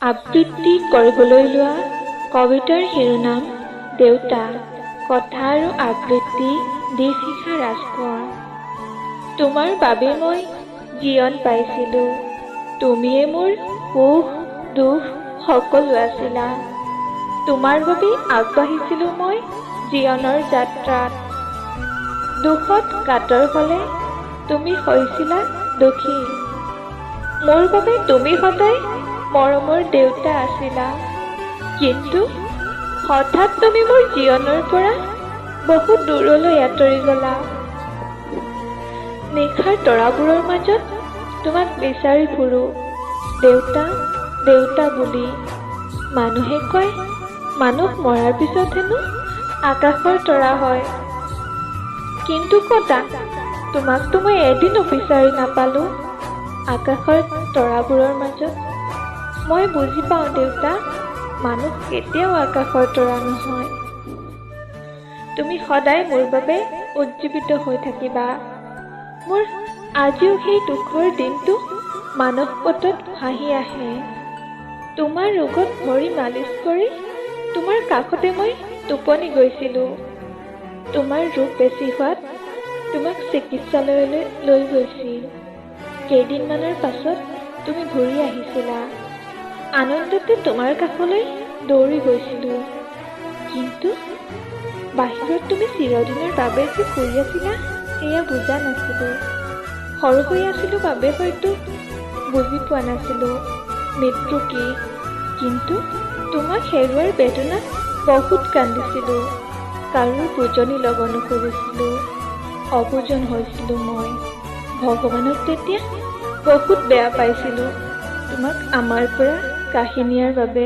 আবৃত্তি কৰিবলৈ লোৱা কবিতাৰ শিৰোনাম দেউতা। কথা আৰু আবৃত্তি দীপশিখা ৰাজকোঁৱৰ। তোমাৰ বাবে মই জীৱন পাইছিলোঁ, তুমিয়ে মোৰ সুখ দুখ সকলো আছিলা। তোমাৰ বাবে আগবাঢ়িছিলোঁ মই জীৱনৰ যাত্ৰাত। দুখত কাতৰ হ'লে তুমি হৈছিলা দুখী, মোৰ বাবে তুমি সদায় মৰমৰ দেউতা আছিলা। কিন্তু হঠাৎ তুমি মোৰ জীৱনৰ পৰা বহুত দূৰলৈ আঁতৰি গলা। নিশাৰ তৰাবোৰৰ মাজত তোমাক বিচাৰি ফুৰো দেউতা দেউতা বুলি। মানুহে কয় মানুহ মৰাৰ পিছত হেনো আকাশৰ তৰা হয়, কিন্তু কতা তোমাকতো মই এদিনো বিচাৰি নাপালো আকাশৰ তৰাবোৰৰ মাজত। মই বুজি পাওঁ দেউতা, মানুহ কেতিয়াও আকাশৰ তৰা নহয়। তুমি সদায় মোৰ বাবে উজ্জীৱিত হৈ থাকিবা। মোৰ আজিও সেই দুখৰ দিনটো মানসপটত ভাহি আহে। তোমাৰ ৰোগত ভৰি মালিচ কৰি তোমাৰ কাষতে মই টোপনি গৈছিলোঁ। তোমাৰ ৰোগ বেছি হোৱাত তোমাক চিকিৎসালয়লৈ লৈ গৈছিল। কেইদিনমানৰ পাছত তুমি ঘূৰি আহিছিলা। আনন্দতে তোমাৰ কাষলৈ দৌৰি গৈছিলোঁ, কিন্তু বাহিৰত তুমি চিৰদিনৰ বাবে যে শুই আছিলা সেয়া বুজা নাছিলোঁ। সৰু হৈ আছিলোঁ বাবে হয়তো বুজি পোৱা নাছিলোঁ মৃত্যু কি, কিন্তু তোমাক হেৰুৱাৰ বেদনাত বহুত কান্দিছিলোঁ। কাৰো বুজনি ল'ব নুখুজিছিলোঁ, অবুজন হৈছিলোঁ মই। ভগৱানক তেতিয়া বহুত বেয়া পাইছিলোঁ তোমাক আমাৰ পৰা কাঢ়ি নিয়াৰ বাবে।